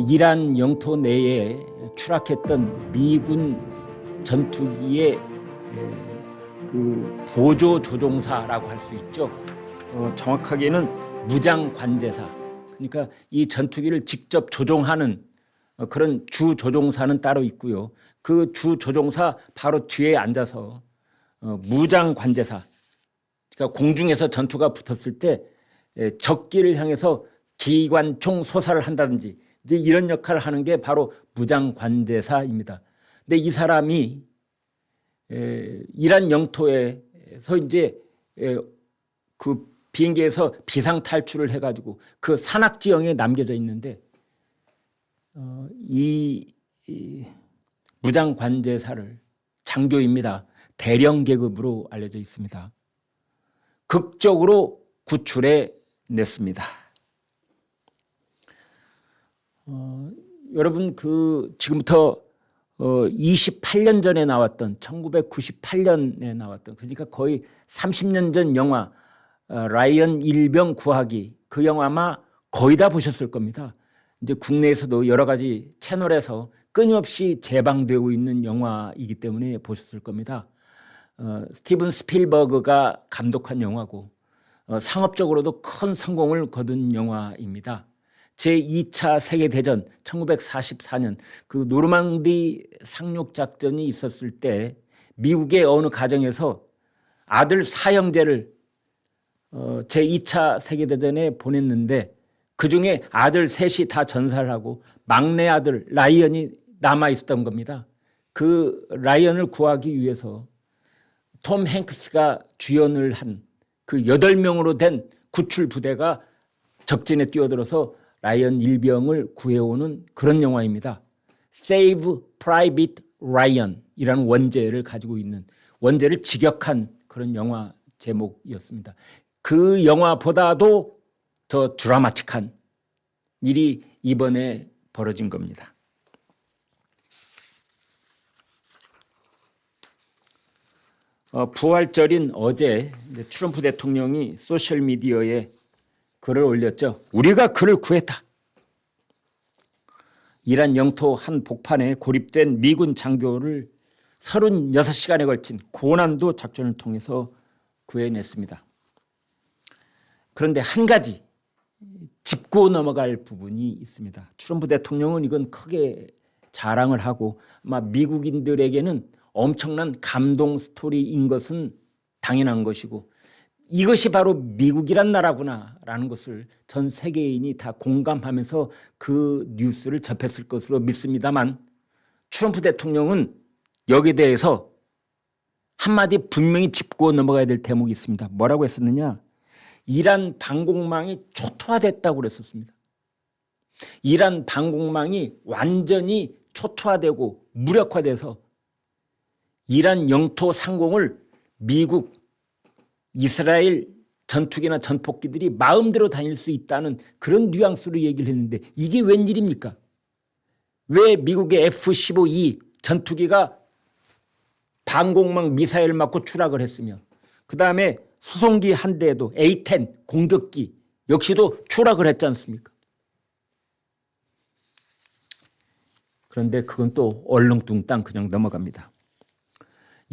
이란 영토 내에 추락했던 미군 전투기의 그 보조 조종사라고 할 수 있죠. 정확하게는 무장 관제사. 그러니까 이 전투기를 직접 조종하는 그런 주 조종사는 따로 있고요. 그 주 조종사 바로 뒤에 앉아서 무장 관제사. 그러니까 공중에서 전투가 붙었을 때 적기를 향해서 기관총 소사를 한다든지 이제 이런 역할을 하는 게 바로 무장 관제사입니다. 근데 이 사람이 이란 영토에서 이제 그 비행기에서 비상 탈출을 해가지고 그 산악 지형에 남겨져 있는데 이 무장 관제사를 장교입니다. 대령 계급으로 알려져 있습니다. 극적으로 구출해 냈습니다. 여러분 지금부터 28년 전에 나왔던 1998년에 나왔던 그러니까 거의 30년 전 영화 라이언 일병 구하기 그 영화 아마 거의 다 보셨을 겁니다. 이제 국내에서도 여러 가지 채널에서 끊임없이 재방되고 있는 영화이기 때문에 보셨을 겁니다. 스티븐 스필버그가 감독한 영화고 상업적으로도 큰 성공을 거둔 영화입니다. 제2차 세계대전 1944년 그 노르망디 상륙작전이 있었을 때 미국의 어느 가정에서 아들 사형제를 제2차 세계대전에 보냈는데 그중에 아들 셋이 다 전사를 하고 막내 아들 라이언이 남아있었던 겁니다. 그 라이언을 구하기 위해서 톰 행크스가 주연을 한 그 8명으로 된 구출 부대가 적진에 뛰어들어서 라이언 일병을 구해오는 그런 영화입니다. Save Private Ryan이라는 원제를 가지고 있는 원제를 직역한 그런 영화 제목이었습니다. 그 영화보다도 더 드라마틱한 일이 이번에 벌어진 겁니다. 부활절인 어제 트럼프 대통령이 소셜미디어에 글을 올렸죠. 우리가 그를 구했다. 이란 영토 한 복판에 고립된 미군 장교를 36시간에 걸친 고난도 작전을 통해서 구해냈습니다. 그런데 한 가지 짚고 넘어갈 부분이 있습니다. 트럼프 대통령은 이건 크게 자랑을 하고 아마 미국인들에게는 엄청난 감동 스토리인 것은 당연한 것이고 이것이 바로 미국이란 나라구나라는 것을 전 세계인이 다 공감하면서 그 뉴스를 접했을 것으로 믿습니다만 트럼프 대통령은 여기에 대해서 한마디 분명히 짚고 넘어가야 될 대목이 있습니다. 뭐라고 했었느냐? 이란 방공망이 초토화됐다고 그랬었습니다. 이란 방공망이 완전히 초토화되고 무력화돼서 이란 영토 상공을 미국, 이스라엘 전투기나 전폭기들이 마음대로 다닐 수 있다는 그런 뉘앙스로 얘기를 했는데 이게 웬일입니까? 왜 미국의 F-15E 전투기가 방공망 미사일을 맞고 추락을 했으며 그다음에 수송기 한 대에도 A-10 공격기 역시도 추락을 했지 않습니까? 그런데 그건 또 얼렁뚱땅 그냥 넘어갑니다.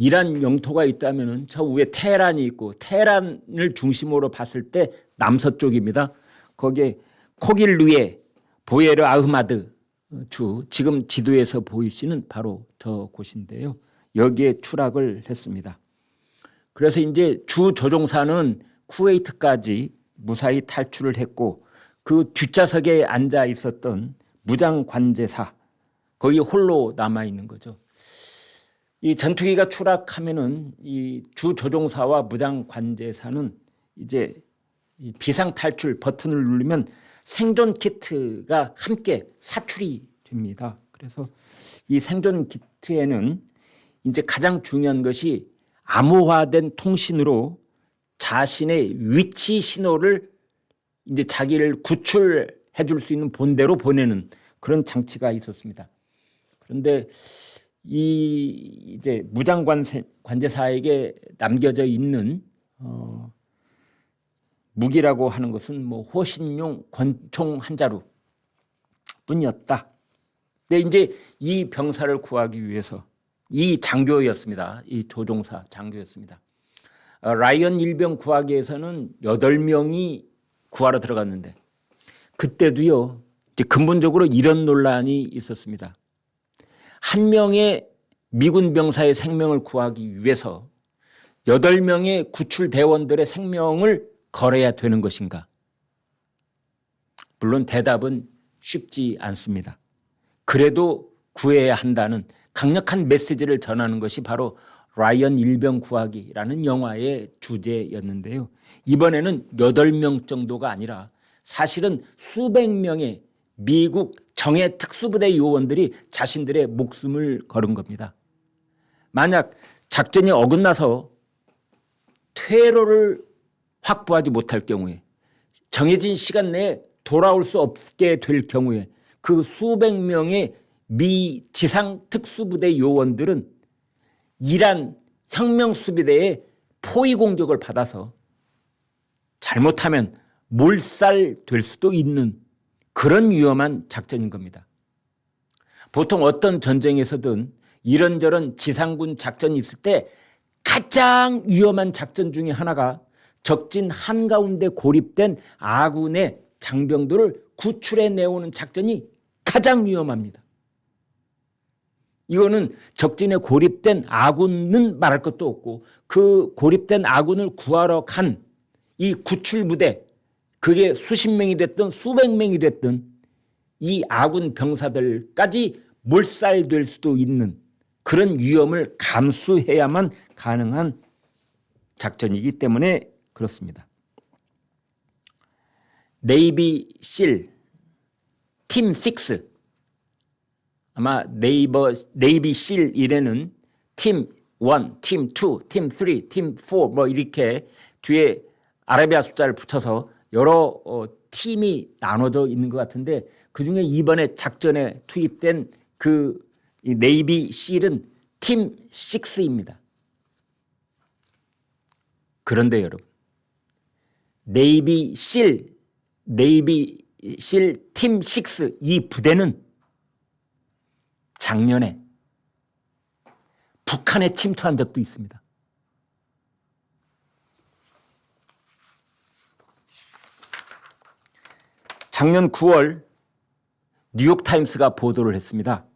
이란 영토가 있다면 저 위에 테헤란이 있고 테헤란을 중심으로 봤을 때 남서쪽입니다. 거기에 코길루에 보예르 아흐마드 주 지금 지도에서 보이시는 바로 저 곳인데요. 여기에 추락을 했습니다. 그래서 이제 주 조종사는 쿠웨이트까지 무사히 탈출을 했고 그 뒷좌석에 앉아 있었던 무장 관제사 거기 홀로 남아 있는 거죠. 이 전투기가 추락하면은 이 주 조종사와 무장 관제사는 이제 이 비상 탈출 버튼을 누르면 생존 키트가 함께 사출이 됩니다. 그래서 이 생존 키트에는 이제 가장 중요한 것이 암호화된 통신으로 자신의 위치 신호를 이제 자기를 구출해 줄 수 있는 본대로 보내는 그런 장치가 있었습니다. 그런데 이제 무장 관제사에게 남겨져 있는 무기라고 하는 것은 뭐 호신용 권총 한 자루 뿐이었다. 근데 이제 이 병사를 구하기 위해서 이 장교였습니다. 이 조종사 장교였습니다. 라이언 일병 구하기 위해서는 8명이 구하러 들어갔는데 그때도요. 이제 근본적으로 이런 논란이 있었습니다. 한 명의 미군 병사의 생명을 구하기 위해서 8명의 구출 대원들의 생명을 걸어야 되는 것인가? 물론 대답은 쉽지 않습니다. 그래도 구해야 한다는 강력한 메시지를 전하는 것이 바로 라이언 일병 구하기라는 영화의 주제였는데요. 이번에는 8명 정도가 아니라 사실은 수백 명의 미국 정예 특수부대 요원들이 자신들의 목숨을 걸은 겁니다. 만약 작전이 어긋나서 퇴로를 확보하지 못할 경우에 정해진 시간 내에 돌아올 수 없게 될 경우에 그 수백 명의 미 지상 특수부대 요원들은 이란 혁명수비대의 포위 공격을 받아서 잘못하면 몰살될 수도 있는 그런 위험한 작전인 겁니다. 보통 어떤 전쟁에서든 이런저런 지상군 작전이 있을 때 가장 위험한 작전 중에 하나가 적진 한가운데 고립된 아군의 장병들을 구출해 내오는 작전이 가장 위험합니다. 이거는 적진에 고립된 아군은 말할 것도 없고 그 고립된 아군을 구하러 간 이 구출부대, 그게 수십 명이 됐든 수백 명이 됐든 이 아군 병사들까지 몰살될 수도 있는 그런 위험을 감수해야만 가능한 작전이기 때문에 그렇습니다. 네이비 실 팀 6, 아마 네이비 실 1에는 팀 1, 팀 2, 팀 3, 팀 4 뭐 이렇게 뒤에 아라비아 숫자를 붙여서 여러 팀이 나눠져 있는 것 같은데 그중에 이번에 작전에 투입된 그 네이비 실은 팀 6입니다. 그런데 여러분, 네이비 실 팀 6 이 부대는 작년에 북한에 침투한 적도 있습니다. 작년 9월 뉴욕타임스가 보도를 했습니다.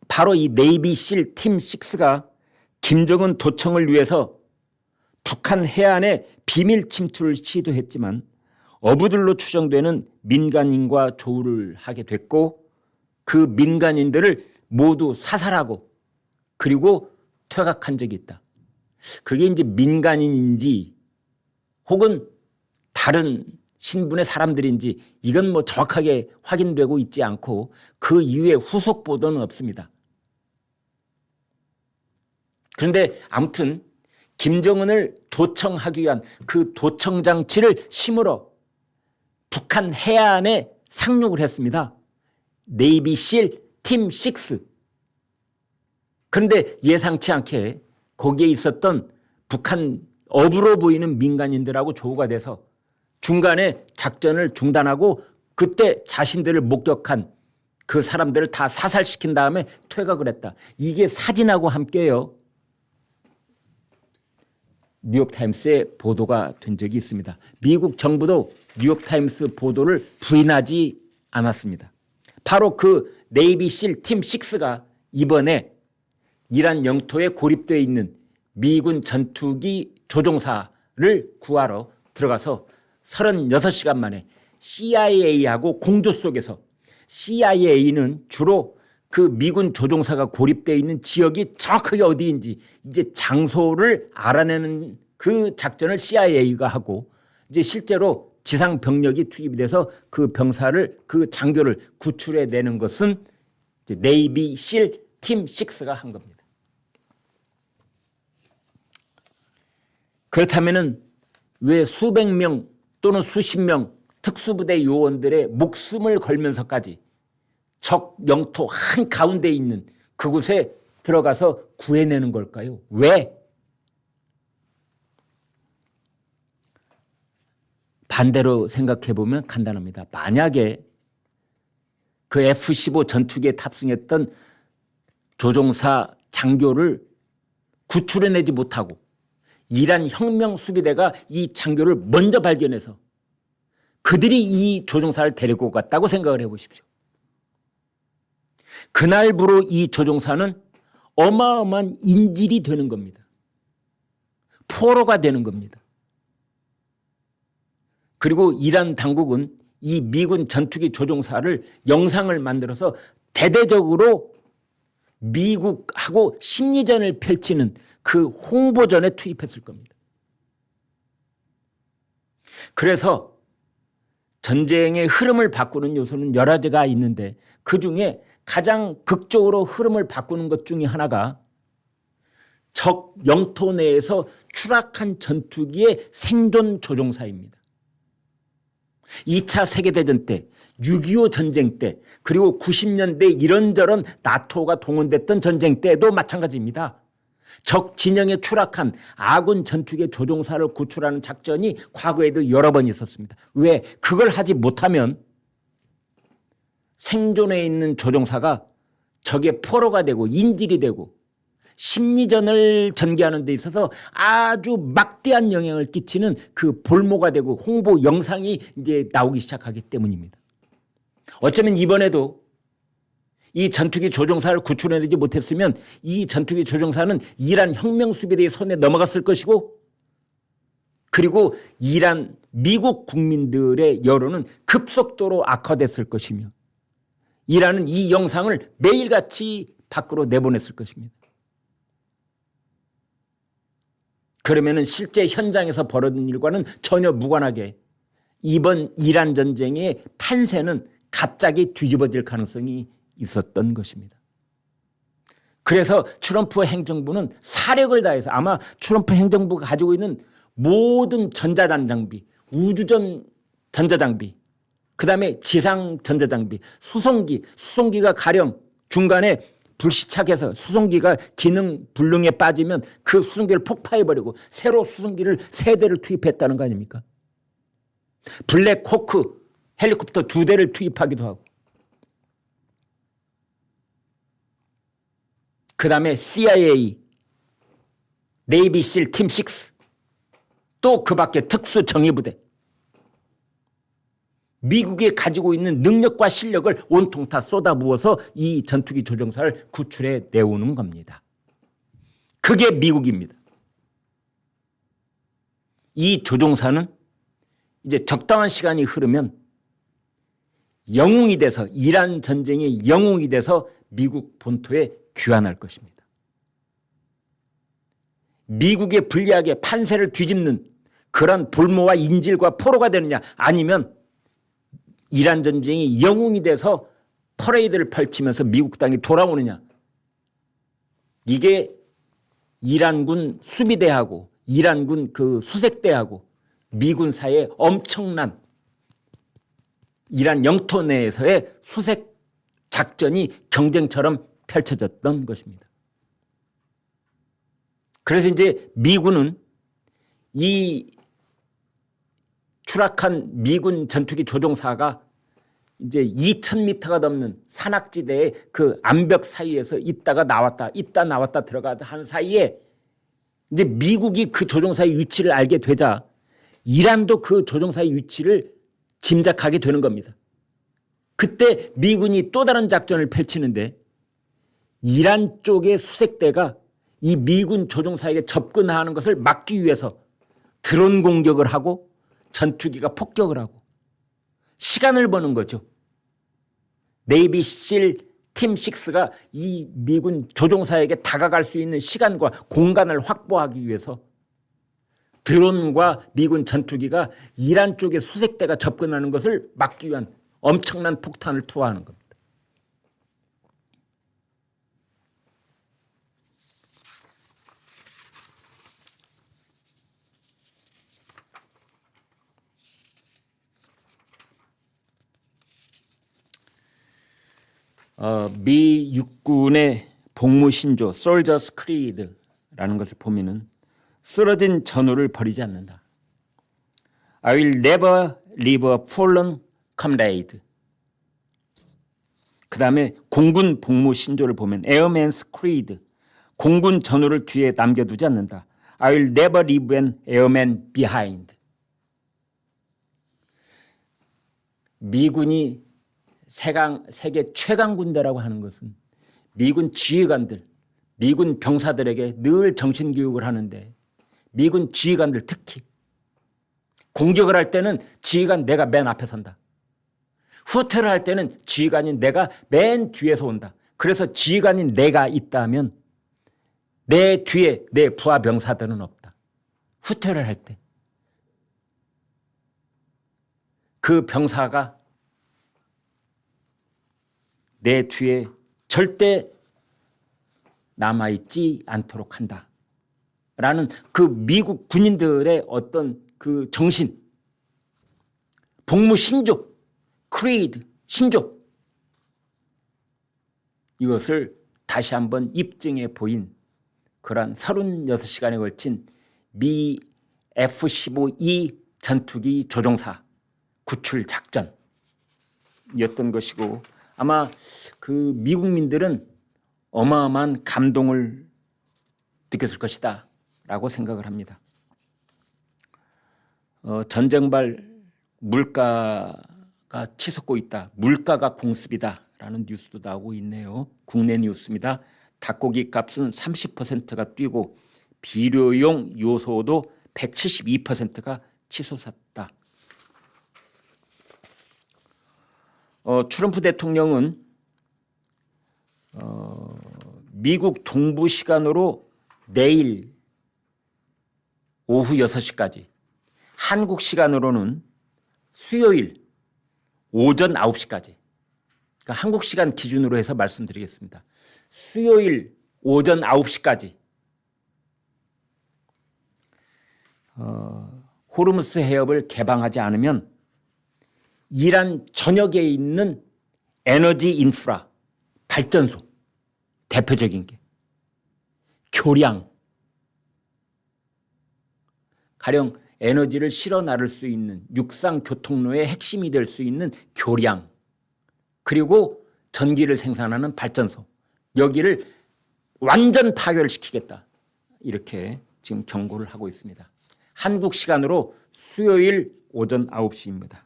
바로 이 네이비 실 팀 6가 김정은 도청을 위해서 북한 해안에 비밀 침투를 시도했지만 어부들로 추정되는 민간인과 조우를 하게 됐고 그 민간인들을 모두 사살하고 그리고 퇴각한 적이 있다. 그게 이제 민간인인지 혹은 다른 신분의 사람들인지 이건 뭐 정확하게 확인되고 있지 않고 그 이후에 후속 보도는 없습니다. 그런데 아무튼 김정은을 도청하기 위한 그 도청 장치를 심으러 북한 해안에 상륙을 했습니다. 네이비 실 팀 6. 그런데 예상치 않게 거기에 있었던 북한 어부로 보이는 민간인들하고 조우가 돼서 중간에 작전을 중단하고 그때 자신들을 목격한 그 사람들을 다 사살시킨 다음에 퇴각을 했다. 이게 사진하고 함께요. 뉴욕타임스에 보도가 된 적이 있습니다. 미국 정부도 뉴욕타임스 보도를 부인하지 않았습니다. 바로 그 네이비 실 팀 6가 이번에 이란 영토에 고립되어 있는 미군 전투기 조종사를 구하러 들어가서 36시간 만에 CIA하고 공조 속에서 CIA는 주로 그 미군 조종사가 고립되어 있는 지역이 정확하게 어디인지 이제 장소를 알아내는 그 작전을 CIA가 하고 이제 실제로 지상 병력이 투입이 돼서 그 병사를 그 장교를 구출해 내는 것은 이제 네이비 실 팀 6가 한 겁니다. 그렇다면은 왜 수백 명 또는 수십 명 특수부대 요원들의 목숨을 걸면서까지 적 영토 한가운데 있는 그곳에 들어가서 구해내는 걸까요? 왜? 반대로 생각해 보면 간단합니다. 만약에 그 F-15 전투기에 탑승했던 조종사 장교를 구출해내지 못하고 이란 혁명수비대가 이 장교를 먼저 발견해서 그들이 이 조종사를 데리고 갔다고 생각을 해보십시오. 그날부로 이 조종사는 어마어마한 인질이 되는 겁니다. 포로가 되는 겁니다. 그리고 이란 당국은 이 미군 전투기 조종사를 영상을 만들어서 대대적으로 미국하고 심리전을 펼치는 그 홍보전에 투입했을 겁니다. 그래서 전쟁의 흐름을 바꾸는 요소는 여러 가지가 있는데 그중에 가장 극적으로 흐름을 바꾸는 것 중에 하나가 적 영토 내에서 추락한 전투기의 생존 조종사입니다. 2차 세계대전 때, 6.25 전쟁 때, 그리고 90년대 이런저런 나토가 동원됐던 전쟁 때도 마찬가지입니다. 적 진영에 추락한 아군 전투기 조종사를 구출하는 작전이 과거에도 여러 번 있었습니다. 왜? 그걸 하지 못하면 생존해 있는 조종사가 적의 포로가 되고 인질이 되고 심리전을 전개하는 데 있어서 아주 막대한 영향을 끼치는 그 볼모가 되고 홍보 영상이 이제 나오기 시작하기 때문입니다. 어쩌면 이번에도 이 전투기 조종사를 구출해내지 못했으면 이 전투기 조종사는 이란 혁명수비대의 손에 넘어갔을 것이고 그리고 이란 미국 국민들의 여론은 급속도로 악화됐을 것이며 이란은 이 영상을 매일같이 밖으로 내보냈을 것입니다. 그러면은 실제 현장에서 벌어진 일과는 전혀 무관하게 이번 이란 전쟁의 판세는 갑자기 뒤집어질 가능성이 있었던 것입니다. 그래서 트럼프 행정부는 사력을 다해서 아마 트럼프 행정부가 가지고 있는 모든 전자장비, 우주전 전자장비, 그다음에 지상 전자장비, 수송기가 가령 중간에 불시착해서 수송기가 기능 불능에 빠지면 그 수송기를 폭파해버리고 새로 수송기를 3대를 투입했다는 거 아닙니까? 블랙호크 헬리콥터 2대를 투입하기도 하고 그 다음에 CIA, 네이비실 팀 6, 또 그 밖에 특수정예부대 미국이 가지고 있는 능력과 실력을 온통 다 쏟아부어서 이 전투기 조종사를 구출해 내오는 겁니다. 그게 미국입니다. 이 조종사는 이제 적당한 시간이 흐르면 영웅이 돼서 이란 전쟁의 영웅이 돼서 미국 본토에 귀환할 것입니다. 미국의 불리하게 판세를 뒤집는 그런 볼모와 인질과 포로가 되느냐 아니면 이란 전쟁이 영웅이 돼서 퍼레이드를 펼치면서 미국 땅에 돌아오느냐 이게 이란군 수비대하고 이란군 그 수색대하고 미군 사이에 엄청난 이란 영토 내에서의 수색 작전이 경쟁처럼 펼쳐졌던 것입니다. 그래서 이제 미군은 이 추락한 미군 전투기 조종사가 이제 2,000m가 넘는 산악지대의 그 암벽 사이에서 있다 나왔다 들어가다 하는 사이에 이제 미국이 그 조종사의 위치를 알게 되자 이란도 그 조종사의 위치를 짐작하게 되는 겁니다. 그때 미군이 또 다른 작전을 펼치는데 이란 쪽의 수색대가 이 미군 조종사에게 접근하는 것을 막기 위해서 드론 공격을 하고 전투기가 폭격을 하고 시간을 버는 거죠. 네이비실 팀 6가 이 미군 조종사에게 다가갈 수 있는 시간과 공간을 확보하기 위해서 드론과 미군 전투기가 이란 쪽의 수색대가 접근하는 것을 막기 위한 엄청난 폭탄을 투하하는 겁니다. 미 육군의 복무신조 Soldier's Creed라는 것을 보면은 쓰러진 전우를 버리지 않는다. I will never leave a fallen comrade. 그 다음에 공군 복무 신조를 보면 Airman's Creed, 공군 전우를 뒤에 남겨두지 않는다. I'll never leave an airman behind. 미군이 세계 최강 군대라고 하는 것은 미군 지휘관들, 미군 병사들에게 늘 정신교육을 하는데 미군 지휘관들 특히 공격을 할 때는 지휘관 내가 맨 앞에 선다. 후퇴를 할 때는 지휘관인 내가 맨 뒤에서 온다. 그래서 지휘관인 내가 있다면 내 뒤에 내 부하 병사들은 없다. 후퇴를 할 때 그 병사가 내 뒤에 절대 남아있지 않도록 한다. 라는 그 미국 군인들의 어떤 그 정신, 복무 신조, creed, 신조, 이것을 다시 한번 입증해 보인 그러한 36시간에 걸친 미 F-15E 전투기 조종사 구출 작전이었던 것이고, 아마 그 미국민들은 어마어마한 감동을 느꼈을 것이다 라고 생각을 합니다. 전쟁발 물가가 치솟고 있다. 물가가 공습이다 라는 뉴스도 나오고 있네요. 국내 뉴스입니다. 닭고기 값은 30%가 뛰고 비료용 요소도 172%가 치솟았다. 트럼프 대통령은 미국 동부 시간으로 내일 오후 6시까지, 한국 시간으로는 수요일 오전 9시까지, 그러니까 한국 시간 기준으로 해서 말씀드리겠습니다. 수요일 오전 9시까지 호르무스 해협을 개방하지 않으면 이란 전역에 있는 에너지 인프라, 발전소, 대표적인 게 교량, 가령 에너지를 실어 나를 수 있는 육상 교통로의 핵심이 될 수 있는 교량, 그리고 전기를 생산하는 발전소, 여기를 완전 파괴시키겠다, 이렇게 지금 경고를 하고 있습니다. 한국 시간으로 수요일 오전 9시입니다.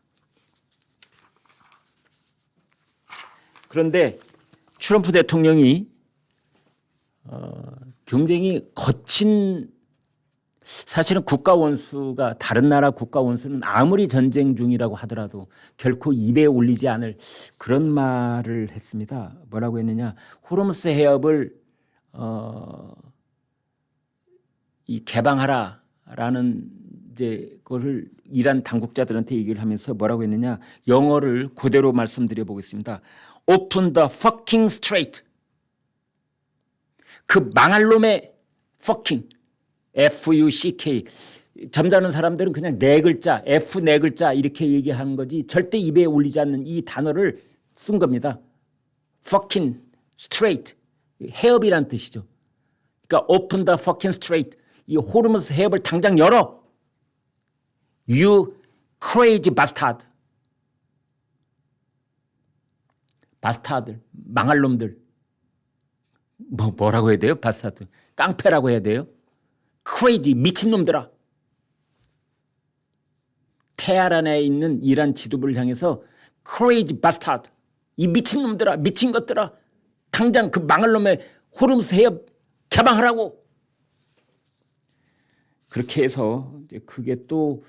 그런데 트럼프 대통령이 굉장히 거친, 사실은 국가 원수가, 다른 나라 국가 원수는 아무리 전쟁 중이라고 하더라도 결코 입에 올리지 않을 그런 말을 했습니다. 뭐라고 했느냐? 호르무스 해협을 이 개방하라라는 이제 그거를 이란 당국자들한테 얘기를 하면서 뭐라고 했느냐? 영어를 그대로 말씀드려 보겠습니다. Open the fucking strait. 그 망할 놈의 fucking, F-U-C-K. 점잖은 사람들은 그냥 네 글자, F 네 글자 이렇게 얘기하는 거지 절대 입에 올리지 않는 이 단어를 쓴 겁니다. fucking strait, 해협이란 뜻이죠. 그러니까 open the fucking strait. 이 호르무스 해협을 당장 열어. You crazy bastard. 바스타들, 망할 놈들. 뭐라고 해야 돼요? 바스타드. 깡패라고 해야 돼요? crazy, 미친놈들아. 테헤란에 있는 이란 지도부를 향해서 crazy bastard, 이 미친놈들아, 미친 것들아, 당장 그 망할 놈의 호르무스 해협 개방하라고. 그렇게 해서 이제 그게 또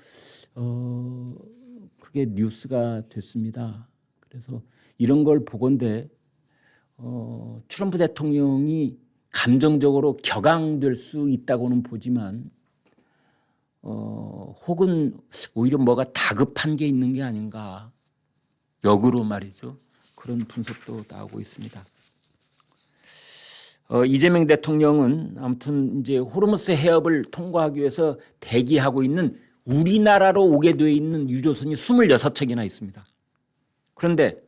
그게 뉴스가 됐습니다. 그래서 이런 걸 보건대 트럼프 대통령이 감정적으로 격앙될 수 있다고는 보지만 혹은 오히려 뭐가 다급한 게 있는 게 아닌가, 역으로 말이죠. 그런 분석도 나오고 있습니다. 이재명 대통령은 아무튼 이제 호르무스 해협을 통과하기 위해서 대기하고 있는 우리나라로 오게 돼 있는 유조선이 26척이나 있습니다. 그런데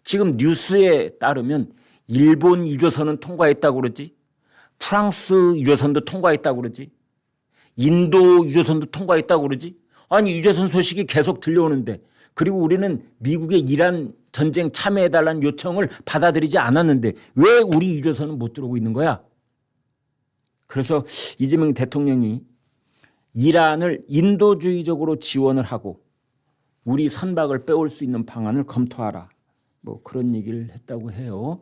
지금 뉴스에 따르면 일본 유조선은 통과했다고 그러지, 프랑스 유조선도 통과했다고 그러지, 인도 유조선도 통과했다고 그러지. 아니 유조선 소식이 계속 들려오는데, 그리고 우리는 미국의 이란 전쟁 참여해달라는 요청을 받아들이지 않았는데 왜 우리 유조선은 못 들어오고 있는 거야? 그래서 이재명 대통령이 이란을 인도주의적으로 지원을 하고 우리 선박을 빼올 수 있는 방안을 검토하라. 뭐 그런 얘기를 했다고 해요.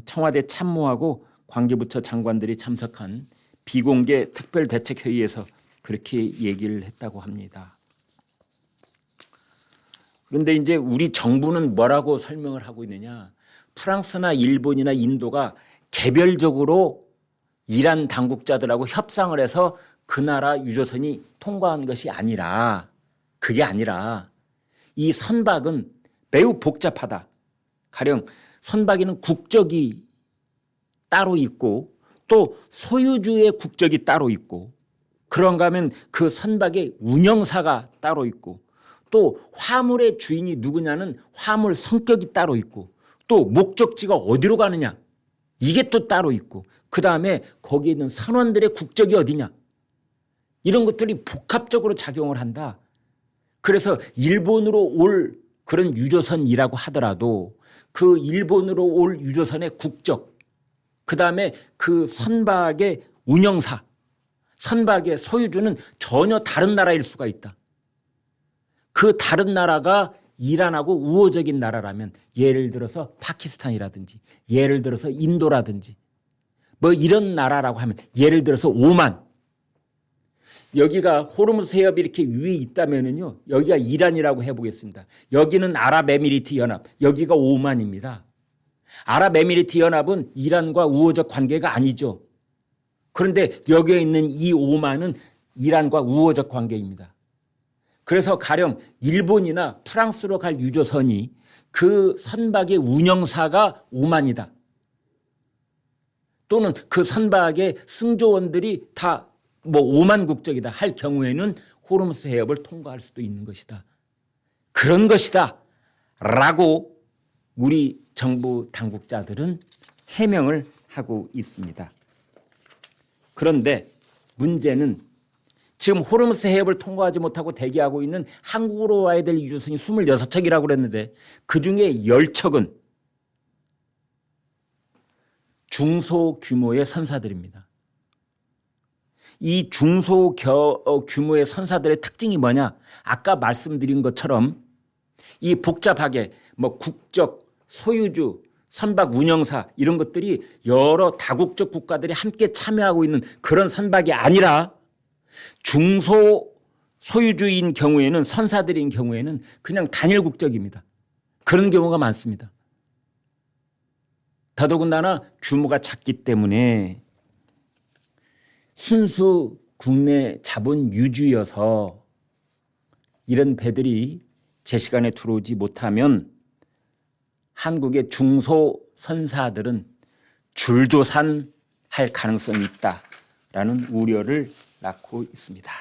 청와대 참모하고 관계부처 장관들이 참석한 비공개 특별대책회의에서 그렇게 얘기를 했다고 합니다. 그런데 이제 우리 정부는 뭐라고 설명을 하고 있느냐. 프랑스나 일본이나 인도가 개별적으로 이란 당국자들하고 협상을 해서 그 나라 유조선이 통과한 것이 아니라, 그게 아니라 이 선박은 매우 복잡하다. 가령 선박에는 국적이 따로 있고 또 소유주의 국적이 따로 있고, 그런가 하면 그 선박의 운영사가 따로 있고, 또 화물의 주인이 누구냐는 화물 성격이 따로 있고, 또 목적지가 어디로 가느냐 이게 또 따로 있고, 그 다음에 거기에 있는 선원들의 국적이 어디냐, 이런 것들이 복합적으로 작용을 한다. 그래서 일본으로 올 그런 유조선이라고 하더라도 그 일본으로 올 유조선의 국적, 그 다음에 그 선박의 운영사, 선박의 소유주는 전혀 다른 나라일 수가 있다. 그 다른 나라가 이란하고 우호적인 나라라면, 예를 들어서 파키스탄이라든지 예를 들어서 인도라든지 뭐 이런 나라라고 하면, 예를 들어서 오만, 여기가 호르무즈 해협이 이렇게 위에 있다면은요, 여기가 이란이라고 해보겠습니다. 여기는 아랍에미리트 연합, 여기가 오만입니다. 아랍에미리트 연합은 이란과 우호적 관계가 아니죠. 그런데 여기에 있는 이 오만은 이란과 우호적 관계입니다. 그래서 가령 일본이나 프랑스로 갈 유조선이 그 선박의 운영사가 오만이다. 또는 그 선박의 승조원들이 다 뭐 오만 국적이다 할 경우에는 호르무즈 해협을 통과할 수도 있는 것이다. 그런 것이다 라고 우리 정부 당국자들은 해명을 하고 있습니다. 그런데 문제는 지금 호르무즈 해협을 통과하지 못하고 대기하고 있는 한국으로 와야 될 유조선이 26척이라고 그랬는데 그중에 10척은 중소규모의 선사들입니다. 이 중소규모의 선사들의 특징이 뭐냐? 아까 말씀드린 것처럼 이 복잡하게 뭐 국적, 소유주, 선박 운영사 이런 것들이 여러 다국적 국가들이 함께 참여하고 있는 그런 선박이 아니라 중소 소유주인 경우에는, 선사들인 경우에는 그냥 단일 국적입니다. 그런 경우가 많습니다. 더더군다나 규모가 작기 때문에 순수 국내 자본 유주여서 이런 배들이 제 시간에 들어오지 못하면 한국의 중소 선사들은 줄도산할 가능성이 있다라는 우려를 낳고 있습니다.